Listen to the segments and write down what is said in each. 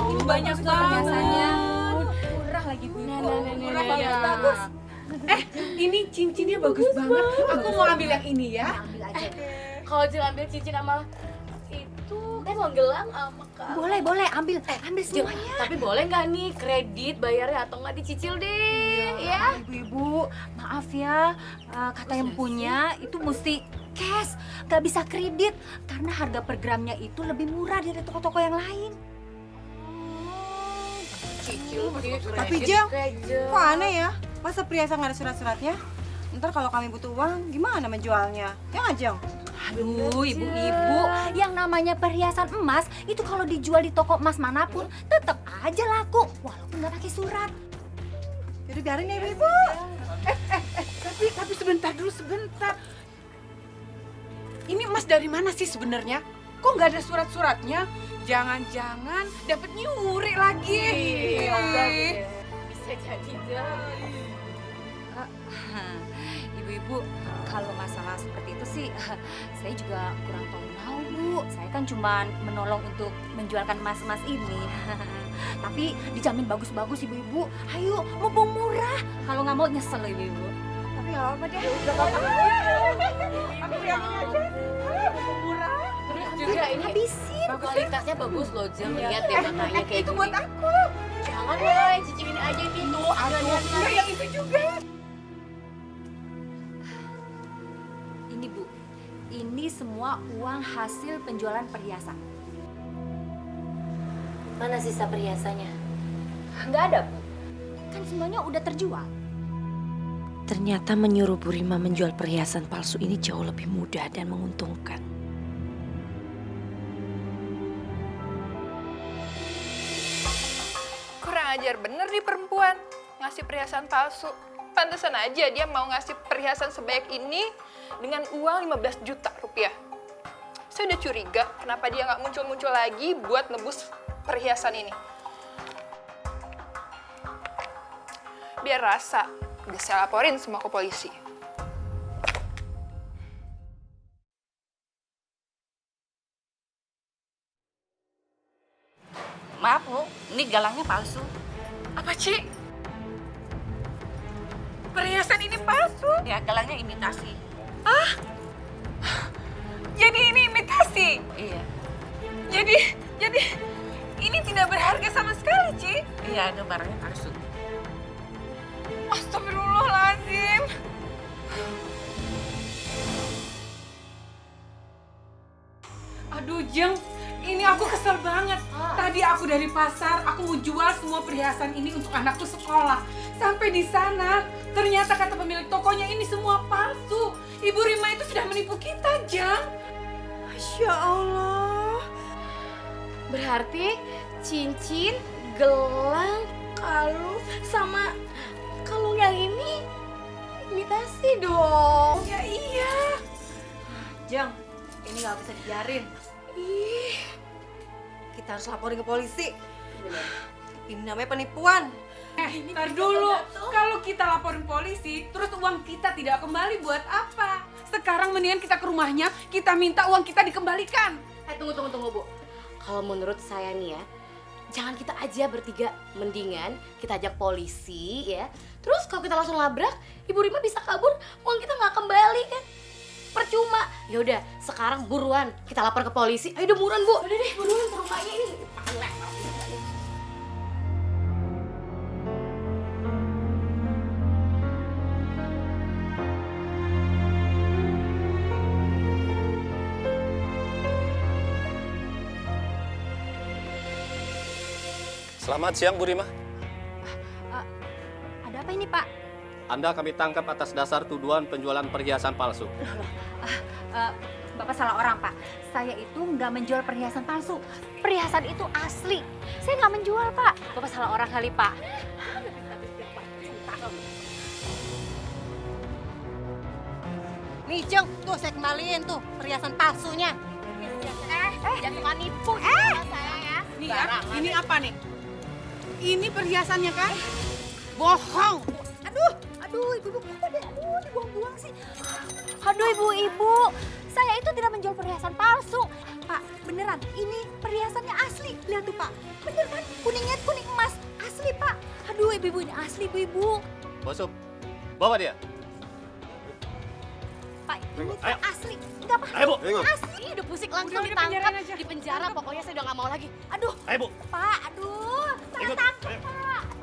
ini banyak banget. Murah lagi Bu. Murah banget, bagus. Ini cincinnya bagus banget. Aku mau ambil yang ini ya. Ambil aja. Kalau Jeng ambil cincin sama itu, mau gelang sama Kak. Boleh, ambil Jeng, semuanya. tapi boleh nggak nih kredit bayarnya atau nggak dicicil deh, ya? Ibu-ibu, maaf ya, kata yang punya itu mesti cash, nggak bisa kredit karena harga per gramnya itu lebih murah dari toko-toko yang lain. Cicil sih, Tapi Jeng, kok aneh ya? Masa perhiasan nggak ada surat-suratnya? Ntar kalau kami butuh uang, gimana menjualnya? Ya nggak, Jeng? Aduh, ibu-ibu, yang namanya perhiasan emas itu kalau dijual di toko emas manapun tetap aja laku walaupun nggak pakai surat. Jadi biarin ya ibu-ibu. Tapi sebentar dulu, sebentar. Ini emas dari mana sih sebenarnya? Kok nggak ada surat-suratnya? Jangan-jangan dapat nyuri lagi. Bisa jadi Jeng. Ibu-ibu, kalau masalah seperti itu sih saya juga kurang tahu Bu. Saya kan cuma menolong untuk menjualkan emas-emas ini. Tapi dijamin bagus-bagus Ibu-ibu. Ayo, mumpung murah. Kalau nggak mau nyesel Ibu-ibu. Tapi nggak apa-apa deh. Udah apa-apa. Aku yang ini aja. Murah. Terus juga ini Habisin. kualitasnya bagus loh Jeng, lihat ya matanya kayak Itu gini. buat aku. Jangan woy, cincin ini aja ini tuh. Enggak, yang itu juga. Ini Bu, ini semua uang hasil penjualan perhiasan. Mana sisa perhiasannya? Nggak ada Bu, kan semuanya udah terjual. Ternyata menyuruh Bu Rima menjual perhiasan palsu ini jauh lebih mudah dan menguntungkan. Kurang ajar bener nih perempuan, ngasih perhiasan palsu. Pantesan aja dia mau ngasih perhiasan sebanyak ini dengan uang 15 juta rupiah. Saya udah curiga kenapa dia nggak muncul-muncul lagi buat nebus perhiasan ini. Biar rasa, udah saya laporin semua ke polisi. Maaf Bu, ini galangnya palsu. Apa, Ci? Perhiasan ini palsu? Ya, galangnya imitasi. Jadi ini imitasi? Iya, Jadi ini tidak berharga sama sekali, Ci. iya itu barangnya palsu. Astagfirullahaladzim. Aduh, Jeng, ini aku kesel banget. Tadi aku dari pasar, aku mau jual semua perhiasan ini untuk anakku sekolah. Sampai di sana, ternyata kata pemilik tokonya ini semua palsu. Ibu Rima itu sudah menipu kita, Jeng. Masya Allah. Berarti cincin, gelang, kalung, sama kalung yang ini imitasi dong. Ya iya. Jeng, ini nggak bisa dibiarin. Kita harus laporin ke polisi. Ini namanya penipuan. Ntar dulu, kalau kita laporin polisi, terus uang kita tidak kembali buat apa? Sekarang mendingan kita ke rumahnya, kita minta uang kita dikembalikan. Tunggu Bu. Kalau menurut saya nih ya, jangan kita aja bertiga, mendingan kita ajak polisi ya. Terus kalau kita langsung labrak, Ibu Rima bisa kabur, uang kita nggak kembali kan? Percuma. Ya udah, sekarang buruan kita lapor ke polisi. Ayo udah buruan Bu. Udah deh, buruan ke rumahnya ini. Selamat siang, Bu Rima. Ada apa ini Pak? Anda kami tangkap atas dasar tuduhan penjualan perhiasan palsu. Bapak salah orang Pak. Saya itu nggak menjual perhiasan palsu. Perhiasan itu asli. Saya nggak menjual Pak. Bapak salah orang kali Pak. Nih Jeng, tuh saya kembaliin tuh perhiasan palsunya. Jangan suka nipu sama saya ya. Nih ya, ini apa nih? Ini perhiasannya kan? Bohong. Aduh, ibu-ibu, aduh, dibuang-buang sih. Aduh, ibu-ibu, saya itu tidak menjual perhiasan palsu. Pak, beneran. Ini perhiasannya asli. Lihat tuh Pak. Bener kan? Kuningnya kuning emas. Asli Pak. Aduh ibu-ibu ini asli ibu-ibu. Bosop, bawa dia. Pak, ini tuh Ayo. asli. Enggak Pak. Ayo, Bu. Asli. Udah pusing langsung Udah, ditangkap penjarain aja. di penjara. Pokoknya saya udah nggak mau lagi. Aduh, Ayo, Bu. Pak. Aduh. Salah Ikut. tangkap Ayo.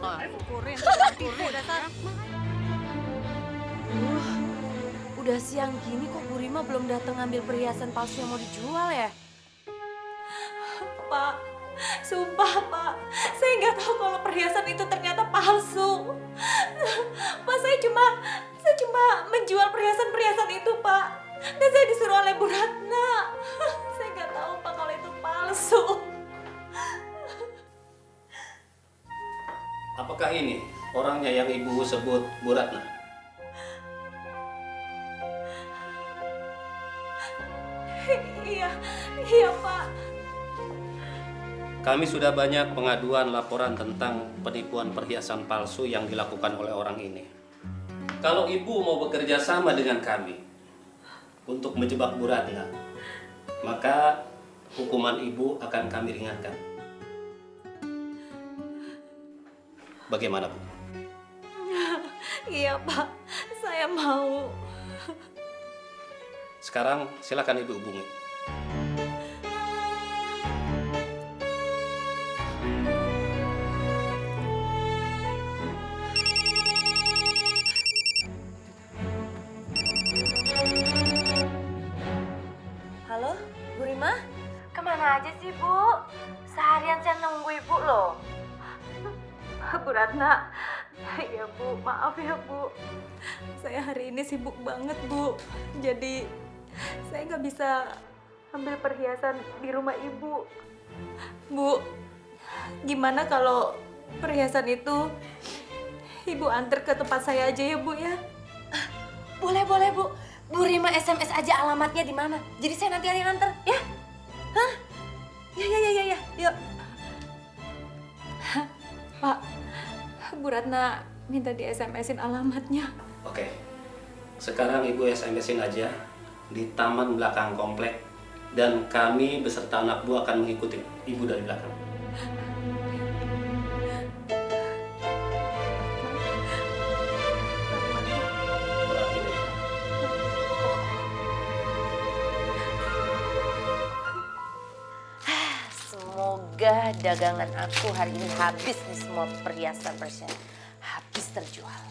Pak. Syukurin, tipu dasar. Udah siang gini kok Bu Rima belum datang ngambil perhiasan palsu yang mau dijual ya? Pak, sumpah Pak, saya nggak tahu kalau perhiasan itu ternyata palsu. Pak, saya cuma menjual perhiasan itu Pak. Dan saya disuruh oleh Bu Ratna. Saya nggak tahu Pak kalau itu palsu. Apakah ini orangnya yang Ibu sebut Bu Ratna? Iya Pak. Kami sudah banyak pengaduan laporan tentang penipuan perhiasan palsu yang dilakukan oleh orang ini. Kalau Ibu mau bekerja sama dengan kami untuk menjebak Bu Ratna, maka hukuman Ibu akan kami ringankan. Bagaimana, Bu? Iya Pak, saya mau. Sekarang silakan Ibu hubungi. Halo, Bu Rima? Kemana aja sih, Bu? Seharian saya nunggu Ibu loh. Bu Ratna, ya Bu, maaf ya Bu. Saya hari ini sibuk banget Bu. Jadi saya nggak bisa ambil perhiasan di rumah Ibu. Bu, gimana kalau perhiasan itu Ibu antar ke tempat saya aja ya Bu ya? Boleh, Bu. Bu Rima SMS aja alamatnya di mana. Jadi saya nanti yang antar, ya? Hah? Ya. Yuk. Pak, Bu Ratna minta di SMS-in alamatnya. Oke. Sekarang Ibu SMS-in aja di taman belakang komplek dan kami beserta anak buah akan mengikuti Ibu dari belakang. Berarti deh. Semoga dagangan aku hari ini habis nih, semua perhiasan habis terjual.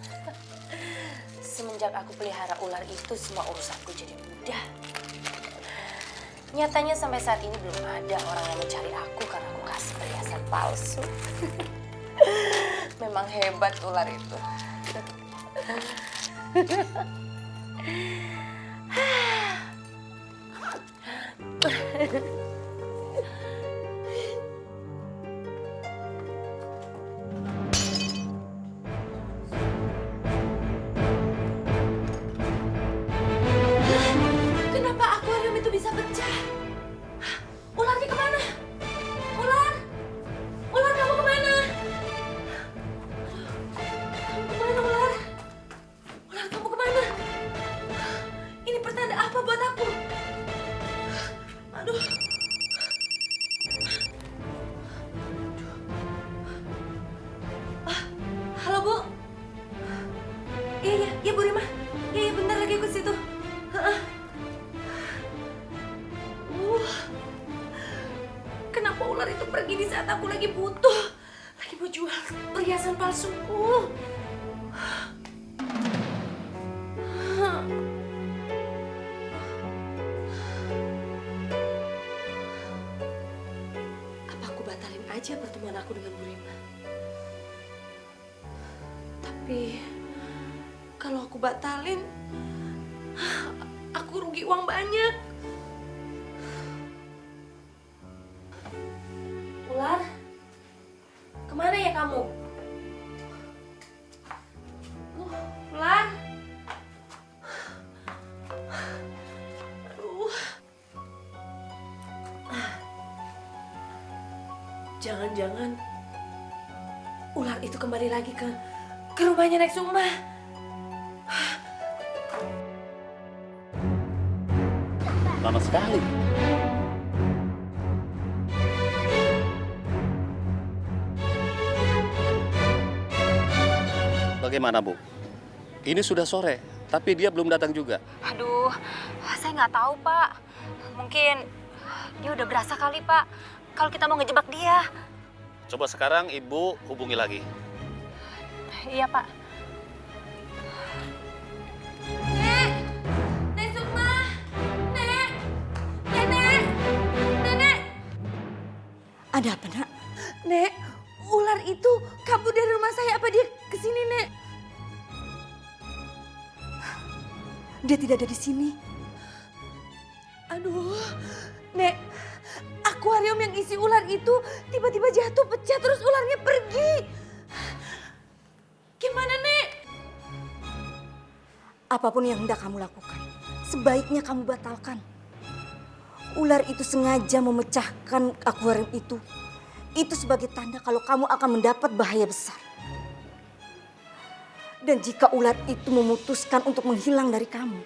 Semenjak aku pelihara ular itu, semua urusanku jadi mudah. Nyatanya sampai saat ini belum ada orang yang mencari aku karena aku kasih perhiasan palsu. Memang hebat ular itu. Kenapa akuarium itu bisa pecah? Ularnya kemana? Ular kamu kemana? Kemana ular? Ular kamu kemana? Ini pertanda apa buat aku? Aduh. Halo Bu. Iya Bu Rima. Iya bentar lagi aku ke situ. Kenapa ular itu pergi di saat aku lagi butuh? Lagi mau jual perhiasan palsuku. Apa aku batalin aja pertemuan aku dengan Bu Rima? Tapi kalau aku batalin, aku rugi uang banyak. Ular, kemana ya kamu? Ular. Aduh. Jangan-jangan ular itu kembali lagi ke rumahnya Nek Suma. Lama sekali. Bagaimana, Bu? Ini sudah sore, tapi dia belum datang juga. Aduh, saya nggak tahu, Pak. Mungkin dia udah berasa kali, Pak. Kalau kita mau ngejebak dia. Coba sekarang Ibu hubungi lagi. Iya, Pak. Nek! Nek Sukma! Nek! Nenek! Nenek! Ada apa, Nak? Nek, ular itu kabur dari rumah saya. Apa dia kesini, Nek? Dia tidak ada di sini. Aduh, Nek, akuarium yang isi ular itu tiba-tiba jatuh pecah terus ularnya pergi. Gimana, Nek? Apapun yang hendak kamu lakukan, sebaiknya kamu batalkan. Ular itu sengaja memecahkan akuarium itu. Itu sebagai tanda kalau kamu akan mendapat bahaya besar. Dan jika ular itu memutuskan untuk menghilang dari kamu,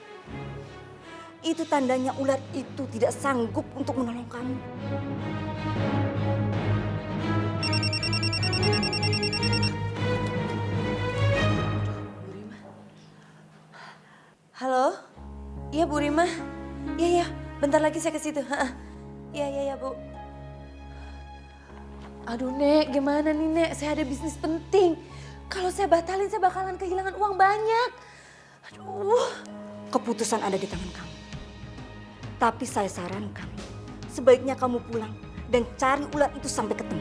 itu tandanya ular itu tidak sanggup untuk menolong kamu. Halo? Iya, Bu Rima. Iya, bentar lagi saya ke situ. Iya, Bu. Aduh, Nek, gimana nih, Nek? Saya ada bisnis penting. Kalau saya batalin, saya bakalan kehilangan uang banyak. Aduh. Keputusan ada di tangan kamu. Tapi saya sarankan, sebaiknya kamu pulang dan cari ular itu sampai ketemu.